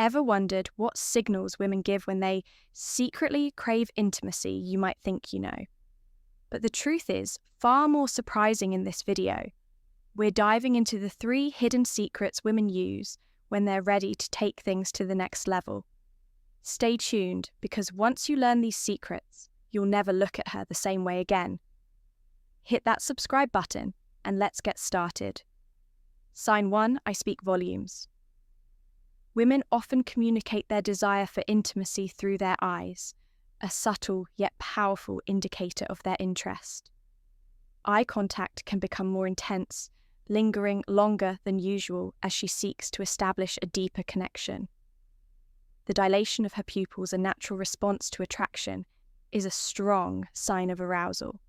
Ever wondered what signals women give when they secretly crave intimacy? You might think you know. But the truth is far more surprising in this video. We're diving into the 3 hidden secrets women use when they're ready to take things to the next level. Stay tuned, because once you learn these secrets, you'll never look at her the same way again. Hit that subscribe button and let's get started. Sign 1, I speak volumes. Women often communicate their desire for intimacy through their eyes, a subtle yet powerful indicator of their interest. Eye contact can become more intense, lingering longer than usual as she seeks to establish a deeper connection. The dilation of her pupils, a natural response to attraction, is a strong sign of arousal.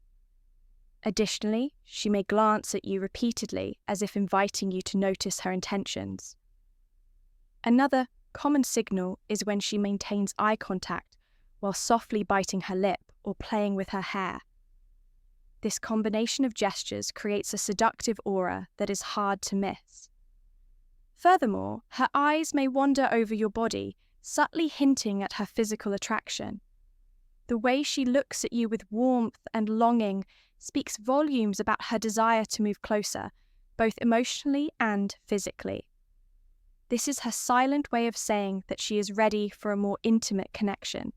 Additionally, she may glance at you repeatedly as if inviting you to notice her intentions. Another common signal is when she maintains eye contact while softly biting her lip or playing with her hair. This combination of gestures creates a seductive aura that is hard to miss. Furthermore, her eyes may wander over your body, subtly hinting at her physical attraction. The way she looks at you with warmth and longing speaks volumes about her desire to move closer, both emotionally and physically. This is her silent way of saying that she is ready for a more intimate connection.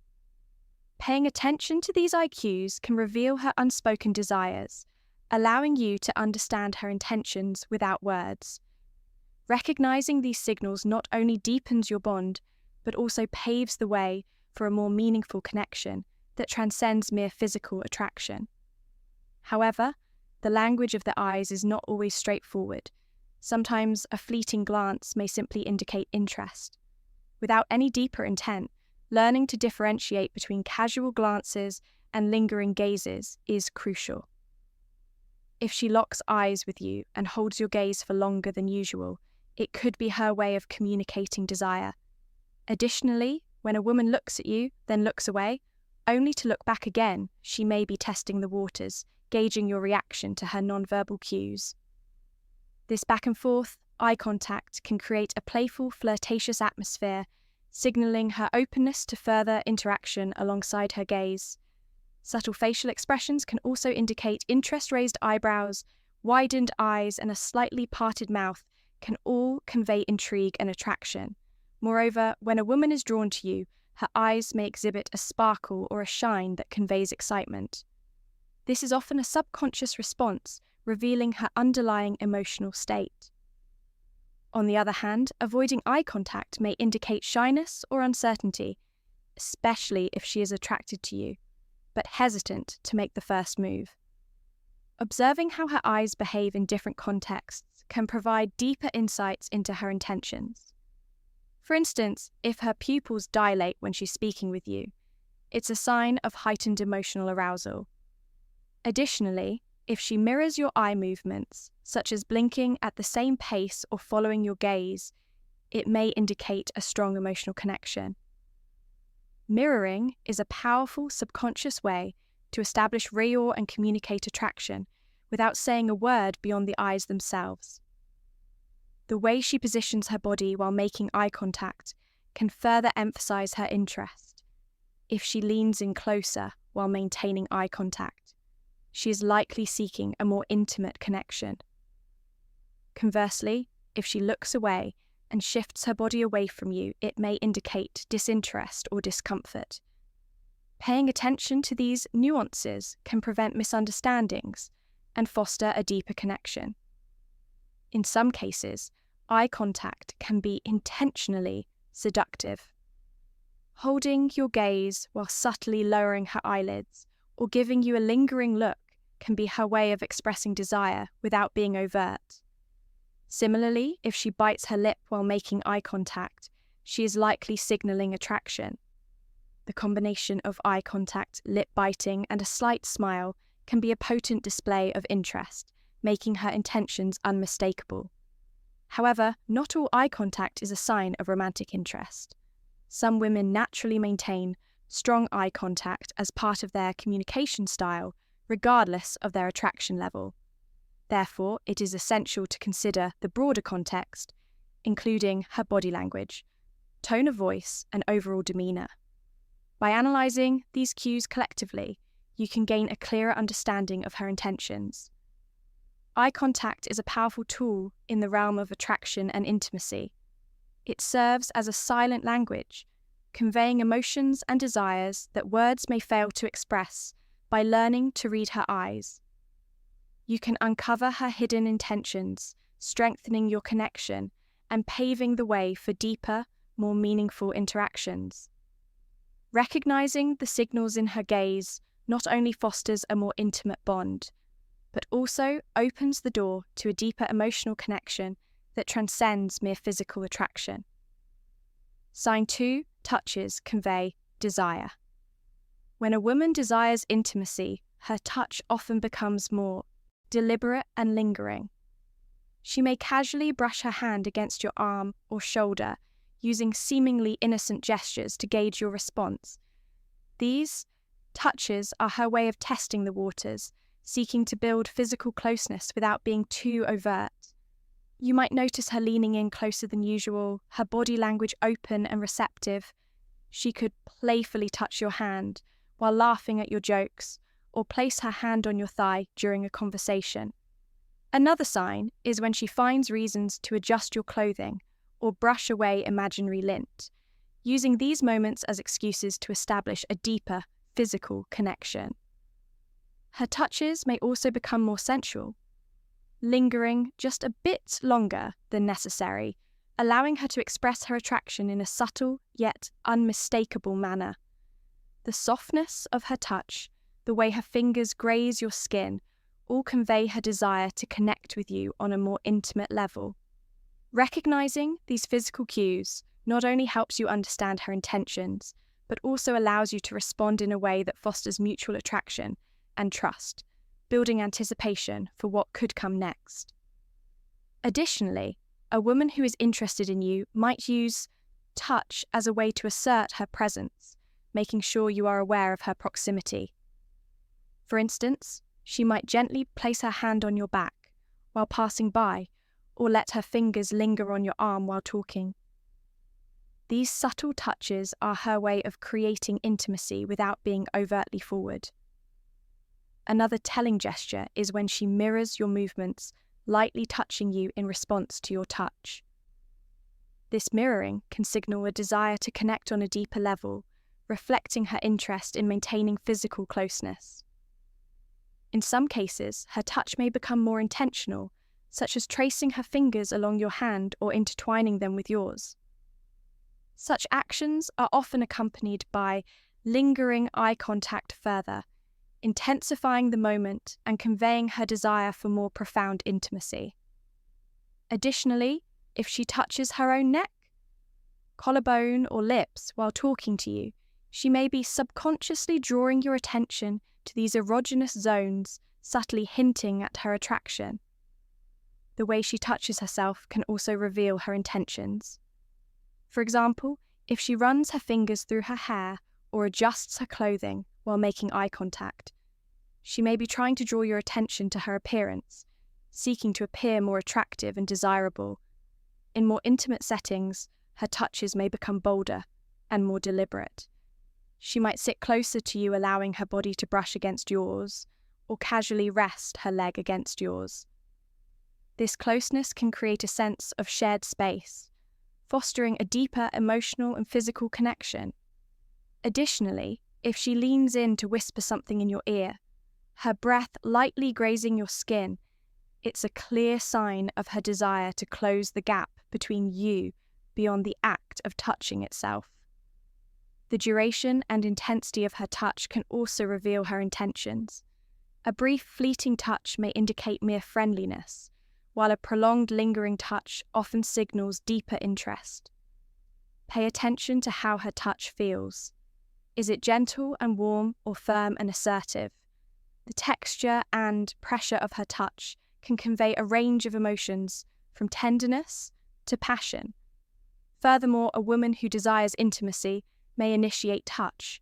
Paying attention to these IQs can reveal her unspoken desires, allowing you to understand her intentions without words. Recognizing these signals not only deepens your bond, but also paves the way for a more meaningful connection that transcends mere physical attraction. However, the language of the eyes is not always straightforward. Sometimes a fleeting glance may simply indicate interest. Without any deeper intent, learning to differentiate between casual glances and lingering gazes is crucial. If she locks eyes with you and holds your gaze for longer than usual, it could be her way of communicating desire. Additionally, when a woman looks at you, then looks away, only to look back again, she may be testing the waters, gauging your reaction to her nonverbal cues. This back and forth eye contact can create a playful, flirtatious atmosphere, signaling her openness to further interaction alongside her gaze. Subtle facial expressions can also indicate interest-raised eyebrows, widened eyes, and a slightly parted mouth can all convey intrigue and attraction. Moreover, when a woman is drawn to you, her eyes may exhibit a sparkle or a shine that conveys excitement. This is often a subconscious response, revealing her underlying emotional state. On the other hand, avoiding eye contact may indicate shyness or uncertainty, especially if she is attracted to you, but hesitant to make the first move. Observing how her eyes behave in different contexts can provide deeper insights into her intentions. For instance, if her pupils dilate when she's speaking with you, it's a sign of heightened emotional arousal. Additionally, if she mirrors your eye movements, such as blinking at the same pace or following your gaze, it may indicate a strong emotional connection. Mirroring is a powerful subconscious way to establish real and communicate attraction without saying a word beyond the eyes themselves. The way she positions her body while making eye contact can further emphasize her interest. If she leans in closer while maintaining eye contact, she is likely seeking a more intimate connection. Conversely, if she looks away and shifts her body away from you, it may indicate disinterest or discomfort. Paying attention to these nuances can prevent misunderstandings and foster a deeper connection. In some cases, eye contact can be intentionally seductive. Holding your gaze while subtly lowering her eyelids or giving you a lingering look can be her way of expressing desire without being overt. Similarly, if she bites her lip while making eye contact, she is likely signaling attraction. The combination of eye contact, lip biting, and a slight smile can be a potent display of interest, making her intentions unmistakable. However, not all eye contact is a sign of romantic interest. Some women naturally maintain strong eye contact as part of their communication style, regardless of their attraction level. Therefore, it is essential to consider the broader context, including her body language, tone of voice, and overall demeanour. By analysing these cues collectively, you can gain a clearer understanding of her intentions. Eye contact is a powerful tool in the realm of attraction and intimacy. It serves as a silent language, conveying emotions and desires that words may fail to express by learning to read her eyes. You can uncover her hidden intentions, strengthening your connection and paving the way for deeper, more meaningful interactions. Recognizing the signals in her gaze not only fosters a more intimate bond, but also opens the door to a deeper emotional connection that transcends mere physical attraction. Sign 2, touches convey desire. When a woman desires intimacy, her touch often becomes more deliberate and lingering. She may casually brush her hand against your arm or shoulder, using seemingly innocent gestures to gauge your response. These touches are her way of testing the waters, seeking to build physical closeness without being too overt. You might notice her leaning in closer than usual, her body language open and receptive. She could playfully touch your hand while laughing at your jokes, or place her hand on your thigh during a conversation. Another sign is when she finds reasons to adjust your clothing or brush away imaginary lint, using these moments as excuses to establish a deeper physical connection. Her touches may also become more sensual, lingering just a bit longer than necessary, allowing her to express her attraction in a subtle yet unmistakable manner. The softness of her touch, the way her fingers graze your skin, all convey her desire to connect with you on a more intimate level. Recognizing these physical cues not only helps you understand her intentions, but also allows you to respond in a way that fosters mutual attraction and trust, building anticipation for what could come next. Additionally, a woman who is interested in you might use touch as a way to assert her presence, making sure you are aware of her proximity. For instance, she might gently place her hand on your back while passing by, or let her fingers linger on your arm while talking. These subtle touches are her way of creating intimacy without being overtly forward. Another telling gesture is when she mirrors your movements, lightly touching you in response to your touch. This mirroring can signal a desire to connect on a deeper level, reflecting her interest in maintaining physical closeness. In some cases, her touch may become more intentional, such as tracing her fingers along your hand or intertwining them with yours. Such actions are often accompanied by lingering eye contact further, intensifying the moment and conveying her desire for more profound intimacy. Additionally, if she touches her own neck, collarbone, or lips while talking to you, she may be subconsciously drawing your attention to these erogenous zones, subtly hinting at her attraction. The way she touches herself can also reveal her intentions. For example, if she runs her fingers through her hair or adjusts her clothing while making eye contact, she may be trying to draw your attention to her appearance, seeking to appear more attractive and desirable. In more intimate settings, her touches may become bolder and more deliberate. She might sit closer to you, allowing her body to brush against yours, or casually rest her leg against yours. This closeness can create a sense of shared space, fostering a deeper emotional and physical connection. Additionally, if she leans in to whisper something in your ear, her breath lightly grazing your skin, it's a clear sign of her desire to close the gap between you beyond the act of touching itself. The duration and intensity of her touch can also reveal her intentions. A brief, fleeting touch may indicate mere friendliness, while a prolonged, lingering touch often signals deeper interest. Pay attention to how her touch feels. Is it gentle and warm or firm and assertive? The texture and pressure of her touch can convey a range of emotions, from tenderness to passion. Furthermore, a woman who desires intimacy may initiate touch,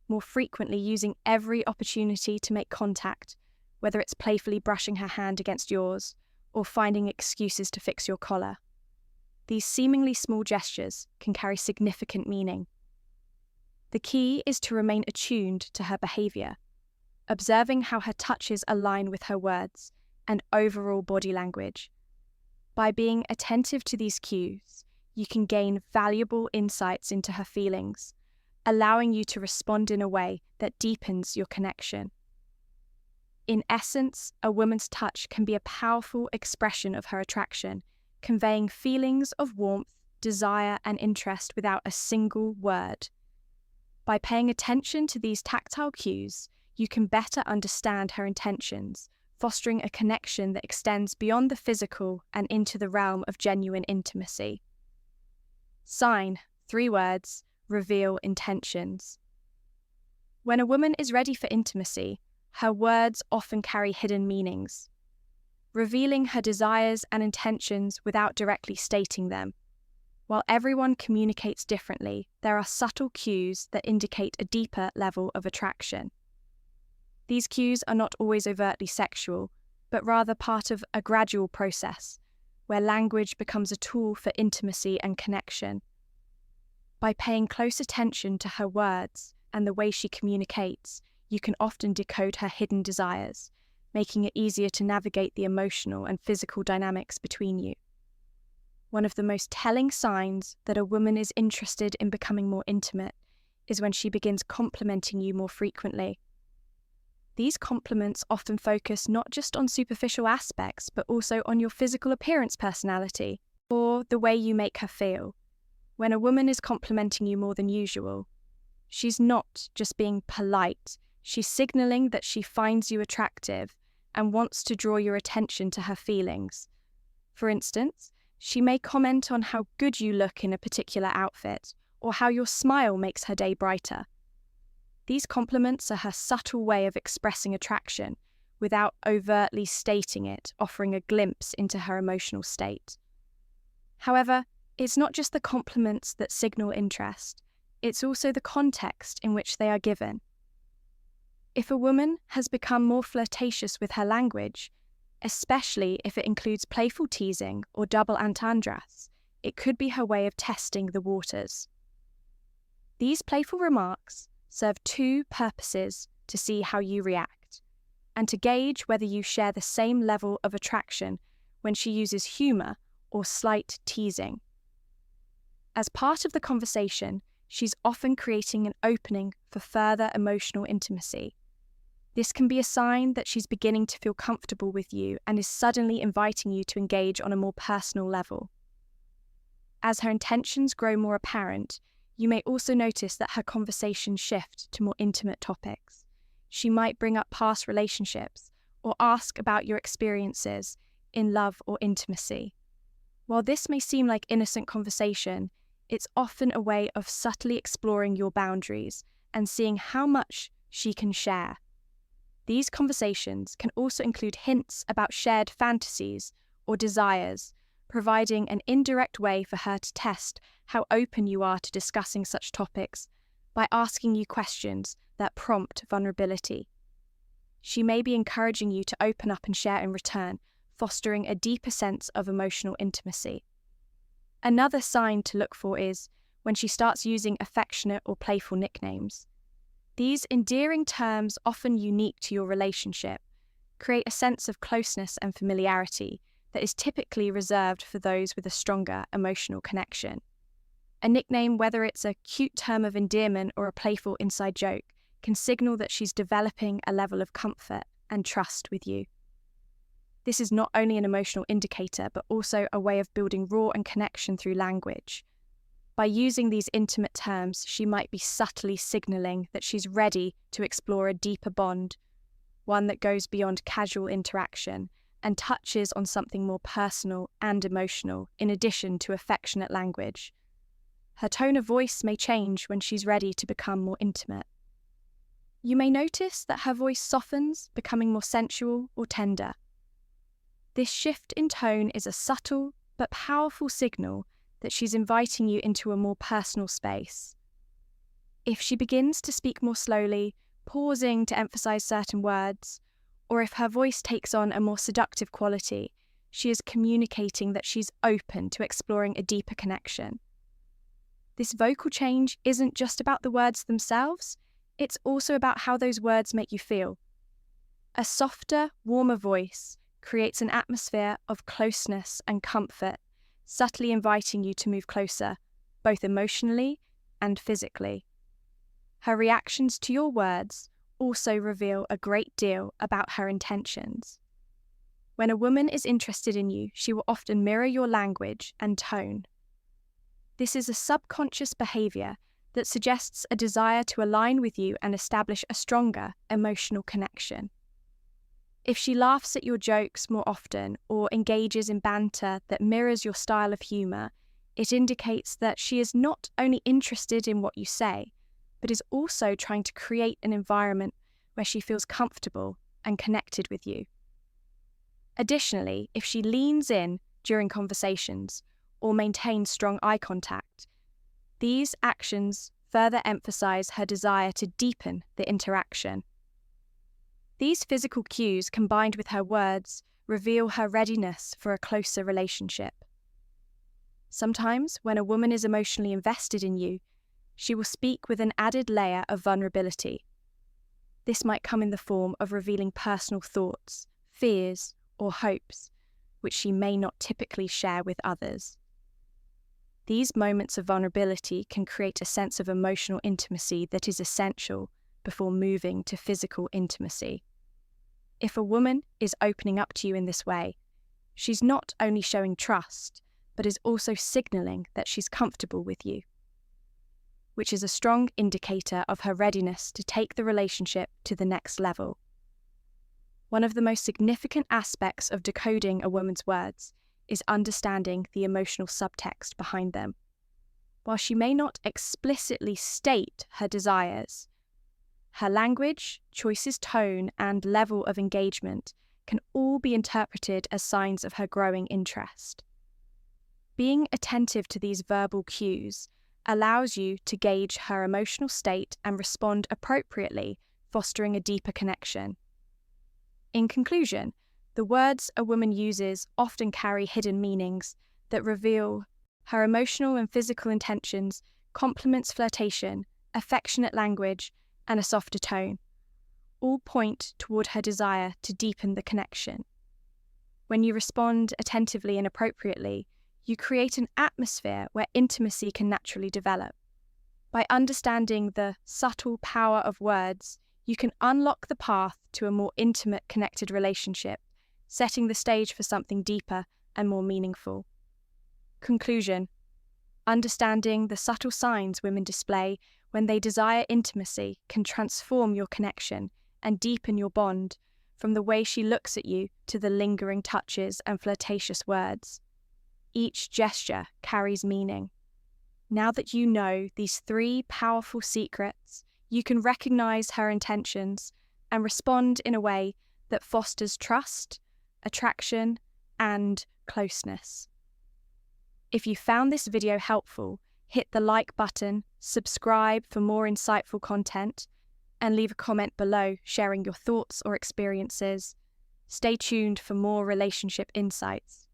more frequently using every opportunity to make contact, whether it's playfully brushing her hand against yours or finding excuses to fix your collar. these seemingly small gestures can carry significant meaning. The key is to remain attuned to her behavior, observing how her touches align with her words and overall body language. By being attentive to these cues, you can gain valuable insights into her feelings, allowing you to respond in a way that deepens your connection. In essence, a woman's touch can be a powerful expression of her attraction, conveying feelings of warmth, desire, and interest without a single word. By paying attention to these tactile cues, you can better understand her intentions, fostering a connection that extends beyond the physical and into the realm of genuine intimacy. Sign, 3 words, reveal intentions. When a woman is ready for intimacy, her words often carry hidden meanings, revealing her desires and intentions without directly stating them. While everyone communicates differently, there are subtle cues that indicate a deeper level of attraction. These cues are not always overtly sexual, but rather part of a gradual process, where language becomes a tool for intimacy and connection. By paying close attention to her words and the way she communicates, you can often decode her hidden desires, making it easier to navigate the emotional and physical dynamics between you. One of the most telling signs that a woman is interested in becoming more intimate is when she begins complimenting you more frequently. These compliments often focus not just on superficial aspects, but also on your physical appearance, personality, or the way you make her feel. When a woman is complimenting you more than usual, she's not just being polite, she's signaling that she finds you attractive and wants to draw your attention to her feelings. For instance, she may comment on how good you look in a particular outfit, or how your smile makes her day brighter. These compliments are her subtle way of expressing attraction without overtly stating it, offering a glimpse into her emotional state. However, it's not just the compliments that signal interest, it's also the context in which they are given. If a woman has become more flirtatious with her language, especially if it includes playful teasing or double entendres, it could be her way of testing the waters. These playful remarks serve 2 purposes: to see how you react, and to gauge whether you share the same level of attraction when she uses humour or slight teasing. As part of the conversation, she's often creating an opening for further emotional intimacy. This can be a sign that she's beginning to feel comfortable with you and is suddenly inviting you to engage on a more personal level. As her intentions grow more apparent, you may also notice that her conversations shift to more intimate topics. She might bring up past relationships or ask about your experiences in love or intimacy. While this may seem like innocent conversation, it's often a way of subtly exploring your boundaries and seeing how much she can share. These conversations can also include hints about shared fantasies or desires, providing an indirect way for her to test how open you are to discussing such topics by asking you questions that prompt vulnerability. She may be encouraging you to open up and share in return, fostering a deeper sense of emotional intimacy. Another sign to look for is when she starts using affectionate or playful nicknames. These endearing terms, often unique to your relationship, create a sense of closeness and familiarity that is typically reserved for those with a stronger emotional connection. A nickname, whether it's a cute term of endearment or a playful inside joke, can signal that she's developing a level of comfort and trust with you. This is not only an emotional indicator, but also a way of building raw and connection through language. By using these intimate terms, she might be subtly signaling that she's ready to explore a deeper bond, one that goes beyond casual interaction and touches on something more personal and emotional, in addition to affectionate language. Her tone of voice may change when she's ready to become more intimate. You may notice that her voice softens, becoming more sensual or tender. This shift in tone is a subtle but powerful signal that she's inviting you into a more personal space. If she begins to speak more slowly, pausing to emphasize certain words, or if her voice takes on a more seductive quality, she is communicating that she's open to exploring a deeper connection. This vocal change isn't just about the words themselves, it's also about how those words make you feel. A softer, warmer voice creates an atmosphere of closeness and comfort, subtly inviting you to move closer, both emotionally and physically. Her reactions to your words also reveal a great deal about her intentions. When a woman is interested in you, she will often mirror your language and tone. This is a subconscious behavior that suggests a desire to align with you and establish a stronger emotional connection. If she laughs at your jokes more often or engages in banter that mirrors your style of humor, it indicates that she is not only interested in what you say, but is also trying to create an environment where she feels comfortable and connected with you. Additionally, if she leans in during conversations or maintains strong eye contact, these actions further emphasize her desire to deepen the interaction. These physical cues, combined with her words, reveal her readiness for a closer relationship. Sometimes, when a woman is emotionally invested in you, she will speak with an added layer of vulnerability. This might come in the form of revealing personal thoughts, fears, or hopes, which she may not typically share with others. These moments of vulnerability can create a sense of emotional intimacy that is essential before moving to physical intimacy. If a woman is opening up to you in this way, she's not only showing trust, but is also signaling that she's comfortable with you, which is a strong indicator of her readiness to take the relationship to the next level. One of the most significant aspects of decoding a woman's words is understanding the emotional subtext behind them. While she may not explicitly state her desires, her language, choices, tone, and level of engagement can all be interpreted as signs of her growing interest. Being attentive to these verbal cues allows you to gauge her emotional state and respond appropriately, fostering a deeper connection. In conclusion, the words a woman uses often carry hidden meanings that reveal her emotional and physical intentions, compliments, flirtation, affectionate language, and a softer tone, all point toward her desire to deepen the connection. When you respond attentively and appropriately, you create an atmosphere where intimacy can naturally develop. By understanding the subtle power of words, you can unlock the path to a more intimate, connected relationship, setting the stage for something deeper and more meaningful. Conclusion: understanding the subtle signs women display when they desire intimacy can transform your connection and deepen your bond, from the way she looks at you to the lingering touches and flirtatious words. Each gesture carries meaning. Now that you know these 3 powerful secrets, you can recognize her intentions and respond in a way that fosters trust, attraction, and closeness. If you found this video helpful, hit the like button, subscribe for more insightful content, and leave a comment below sharing your thoughts or experiences. Stay tuned for more relationship insights.